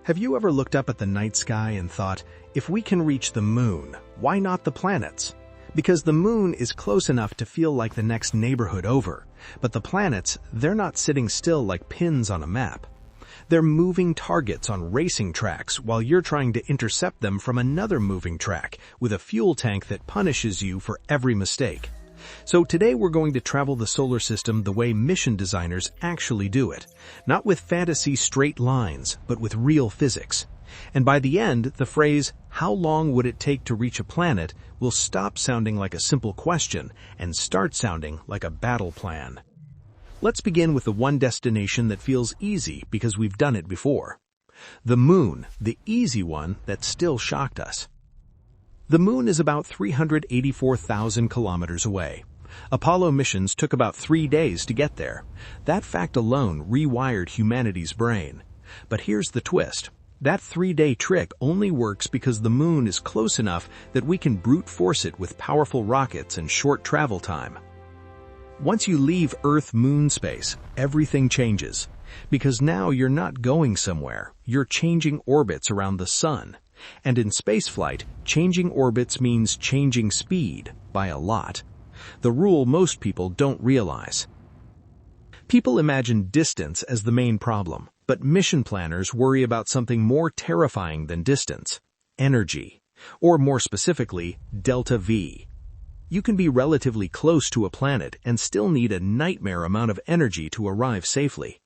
Have you ever looked up at the night sky and thought, if we can reach the moon, why not the planets? Because the moon is close enough to feel like the next neighborhood over, but the planets, they're not sitting still like pins on a map. They're moving targets on racing tracks while you're trying to intercept them from another moving track with a fuel tank that punishes you for every mistake. So today we're going to travel the solar system the way mission designers actually do it, not with fantasy straight lines, but with real physics. And by the end, the phrase, "How long would it take to reach a planet?" will stop sounding like a simple question and start sounding like a battle plan. Let's begin with the one destination that feels easy because we've done it before. The moon, the easy one that still shocked us. The moon is about 384,000 kilometers away. Apollo missions took about 3 days to get there. That fact alone rewired humanity's brain. But here's the twist. That 3-day trick only works because the moon is close enough that we can brute force it with powerful rockets and short travel time. Once you leave Earth-Moon space, everything changes. Because now you're not going somewhere, you're changing orbits around the sun. And in spaceflight, changing orbits means changing speed by a lot. The rule most people don't realize. People imagine distance as the main problem, but mission planners worry about something more terrifying than distance: energy, or more specifically, delta V. You can be relatively close to a planet and still need a nightmare amount of energy to arrive safely.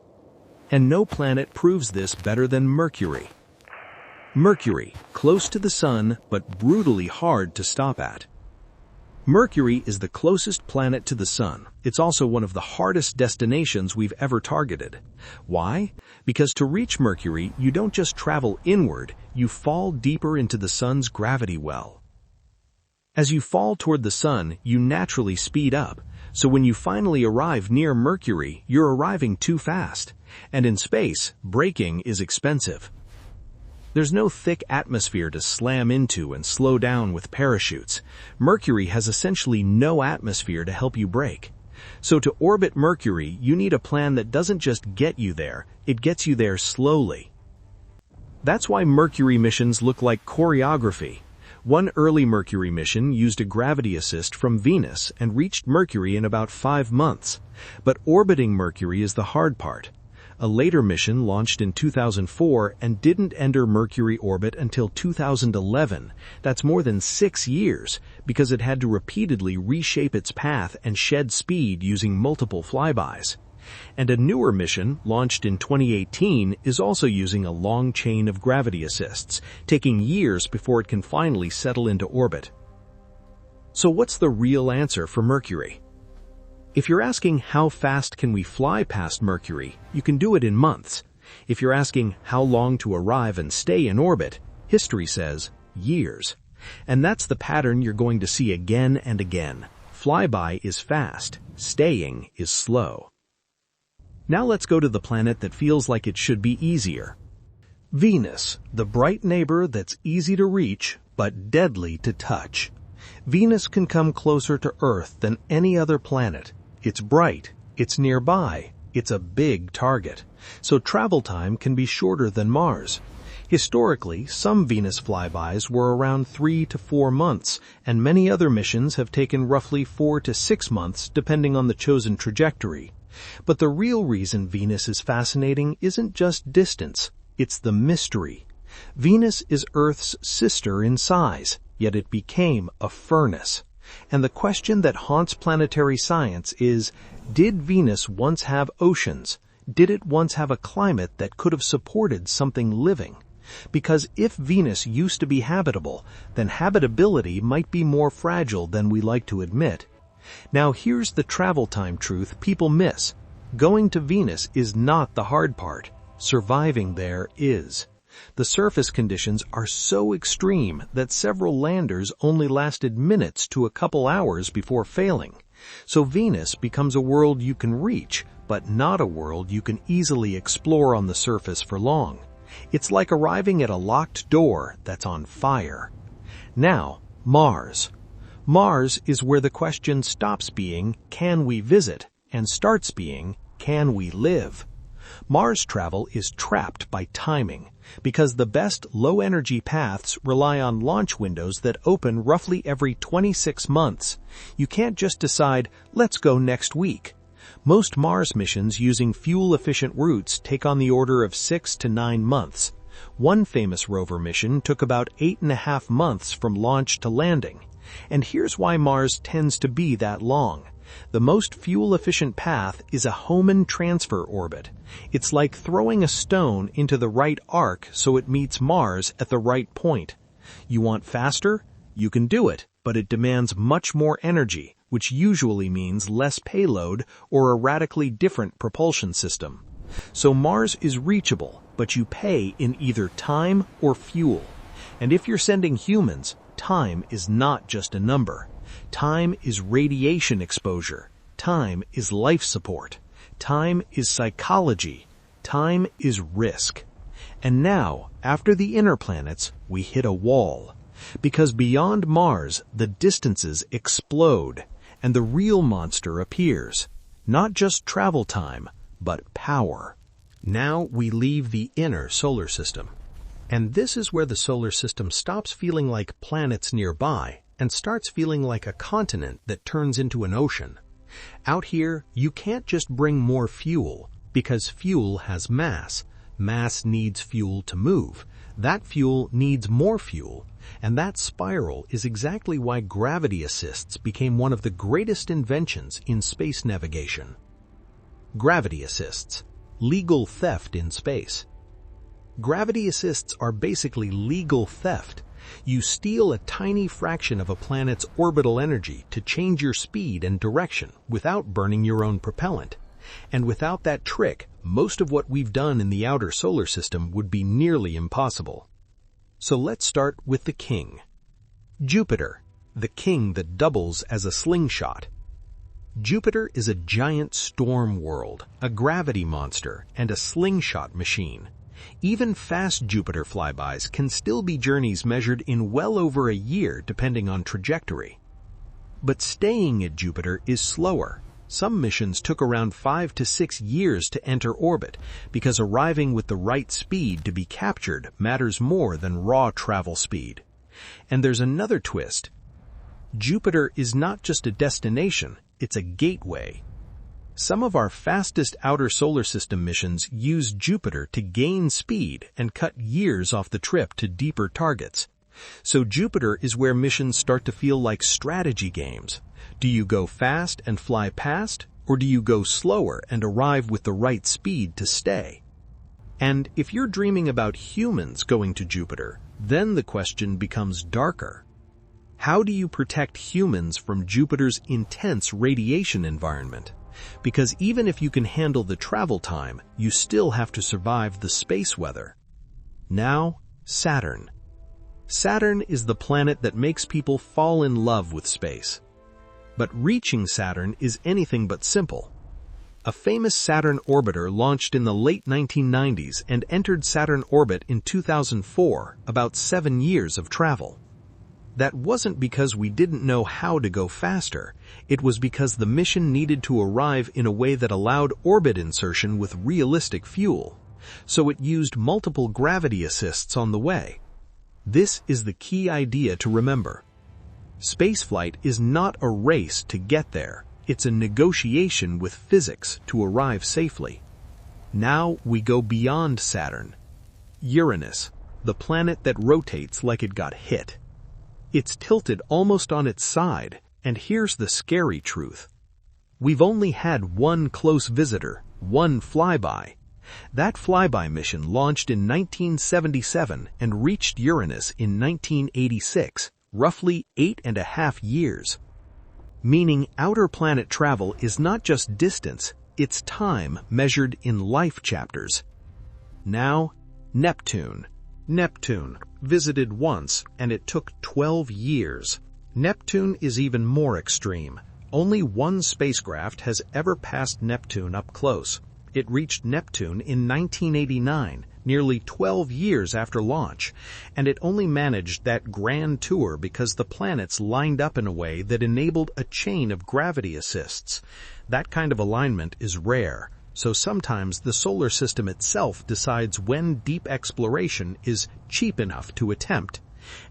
And no planet proves this better than Mercury. Mercury, close to the sun, but brutally hard to stop at. Mercury is the closest planet to the sun. It's also one of the hardest destinations we've ever targeted. Why? Because to reach Mercury, you don't just travel inward, you fall deeper into the sun's gravity well. As you fall toward the sun, you naturally speed up. So when you finally arrive near Mercury, you're arriving too fast. And in space, braking is expensive. There's no thick atmosphere to slam into and slow down with parachutes. Mercury has essentially no atmosphere to help you brake. So to orbit Mercury, you need a plan that doesn't just get you there, it gets you there slowly. That's why Mercury missions look like choreography. One early Mercury mission used a gravity assist from Venus and reached Mercury in about 5 months. But orbiting Mercury is the hard part. A later mission launched in 2004 and didn't enter Mercury orbit until 2011. That's more than 6 years, because it had to repeatedly reshape its path and shed speed using multiple flybys. And a newer mission, launched in 2018, is also using a long chain of gravity assists, taking years before it can finally settle into orbit. So what's the real answer for Mercury? If you're asking how fast can we fly past Mercury, you can do it in months. If you're asking how long to arrive and stay in orbit, history says years. And that's the pattern you're going to see again and again. Flyby is fast, staying is slow. Now let's go to the planet that feels like it should be easier. Venus, the bright neighbor that's easy to reach, but deadly to touch. Venus can come closer to Earth than any other planet. It's bright, it's nearby, it's a big target, so travel time can be shorter than Mars. Historically, some Venus flybys were around 3 to 4 months, and many other missions have taken roughly 4 to 6 months depending on the chosen trajectory. But the real reason Venus is fascinating isn't just distance, it's the mystery. Venus is Earth's sister in size, yet it became a furnace. And the question that haunts planetary science is, did Venus once have oceans? Did it once have a climate that could have supported something living? Because if Venus used to be habitable, then habitability might be more fragile than we like to admit. Now here's the travel time truth people miss. Going to Venus is not the hard part. Surviving there is. The surface conditions are so extreme that several landers only lasted minutes to a couple hours before failing. So Venus becomes a world you can reach, but not a world you can easily explore on the surface for long. It's like arriving at a locked door that's on fire. Now, Mars. Mars is where the question stops being, can we visit, and starts being, can we live? Mars travel is trapped by timing, because the best low-energy paths rely on launch windows that open roughly every 26 months. You can't just decide, let's go next week. Most Mars missions using fuel-efficient routes take on the order of 6 to 9 months. One famous rover mission took about 8.5 months from launch to landing. And here's why Mars tends to be that long. The most fuel-efficient path is a Hohmann transfer orbit. It's like throwing a stone into the right arc so it meets Mars at the right point. You want faster? You can do it, but it demands much more energy, which usually means less payload or a radically different propulsion system. So Mars is reachable, but you pay in either time or fuel. And if you're sending humans, time is not just a number. Time is radiation exposure. Time is life support. Time is psychology. Time is risk. And now, after the inner planets, we hit a wall. Because beyond Mars, the distances explode, and the real monster appears. Not just travel time, but power. Now we leave the inner solar system. And this is where the solar system stops feeling like planets nearby and starts feeling like a continent that turns into an ocean. Out here, you can't just bring more fuel, because fuel has mass. Mass needs fuel to move. That fuel needs more fuel. And that spiral is exactly why gravity assists became one of the greatest inventions in space navigation. Gravity assists. Legal theft in space. Gravity assists are basically legal theft. You steal a tiny fraction of a planet's orbital energy to change your speed and direction without burning your own propellant. And without that trick, most of what we've done in the outer solar system would be nearly impossible. So let's start with the king. Jupiter, the king that doubles as a slingshot. Jupiter is a giant storm world, a gravity monster, and a slingshot machine. Even fast Jupiter flybys can still be journeys measured in well over a year depending on trajectory. But staying at Jupiter is slower. Some missions took around 5 to 6 years to enter orbit because arriving with the right speed to be captured matters more than raw travel speed. And there's another twist. Jupiter is not just a destination, it's a gateway. Some of our fastest outer solar system missions use Jupiter to gain speed and cut years off the trip to deeper targets. So Jupiter is where missions start to feel like strategy games. Do you go fast and fly past, or do you go slower and arrive with the right speed to stay? And if you're dreaming about humans going to Jupiter, then the question becomes darker. How do you protect humans from Jupiter's intense radiation environment? Because even if you can handle the travel time, you still have to survive the space weather. Now, Saturn. Saturn is the planet that makes people fall in love with space. But reaching Saturn is anything but simple. A famous Saturn orbiter launched in the late 1990s and entered Saturn orbit in 2004, about 7 years of travel. That wasn't because we didn't know how to go faster. It was because the mission needed to arrive in a way that allowed orbit insertion with realistic fuel. So it used multiple gravity assists on the way. This is the key idea to remember. Spaceflight is not a race to get there. It's a negotiation with physics to arrive safely. Now we go beyond Saturn. Uranus, the planet that rotates like it got hit. It's tilted almost on its side, and here's the scary truth. We've only had one close visitor, one flyby. That flyby mission launched in 1977 and reached Uranus in 1986, roughly 8.5 years. Meaning outer planet travel is not just distance, it's time measured in life chapters. Now, Neptune. Neptune, visited once, and it took 12 years. Neptune is even more extreme. Only one spacecraft has ever passed Neptune up close. It reached Neptune in 1989, nearly 12 years after launch, and it only managed that grand tour because the planets lined up in a way that enabled a chain of gravity assists. That kind of alignment is rare, so sometimes the solar system itself decides when deep exploration is cheap enough to attempt.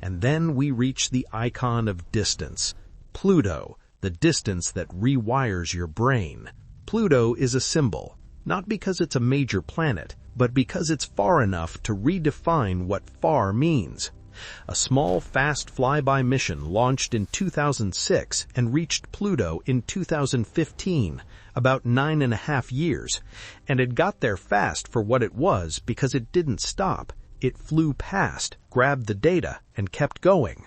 And then we reach the icon of distance, Pluto, the distance that rewires your brain. Pluto is a symbol, not because it's a major planet, but because it's far enough to redefine what far means. A small, fast flyby mission launched in 2006 and reached Pluto in 2015, about 9.5 years, and it got there fast for what it was because it didn't stop. It flew past, grabbed the data, and kept going.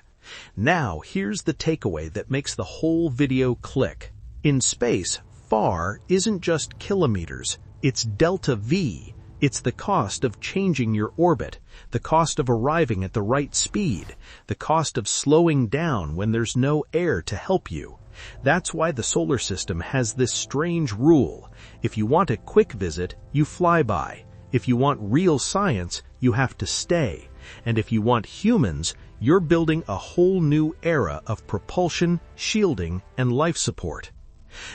Now, here's the takeaway that makes the whole video click. In space, far isn't just kilometers, it's delta V. It's the cost of changing your orbit, the cost of arriving at the right speed, the cost of slowing down when there's no air to help you. That's why the solar system has this strange rule. If you want a quick visit, you fly by. If you want real science, you have to stay. And if you want humans, you're building a whole new era of propulsion, shielding, and life support.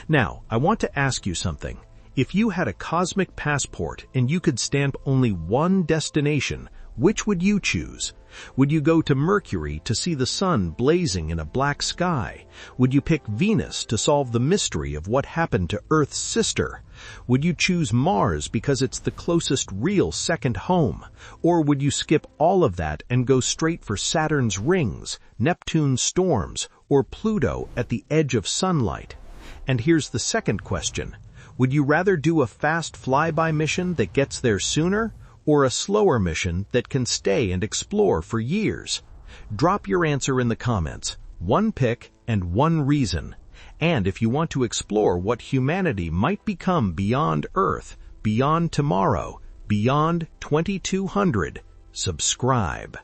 Now, I want to ask you something. If you had a cosmic passport and you could stamp only one destination, which would you choose? Would you go to Mercury to see the sun blazing in a black sky? Would you pick Venus to solve the mystery of what happened to Earth's sister? Would you choose Mars because it's the closest real second home? Or would you skip all of that and go straight for Saturn's rings, Neptune's storms, or Pluto at the edge of sunlight? And here's the second question. Would you rather do a fast flyby mission that gets there sooner, or a slower mission that can stay and explore for years? Drop your answer in the comments. One pick and one reason. And if you want to explore what humanity might become beyond Earth, beyond tomorrow, beyond 2200, subscribe.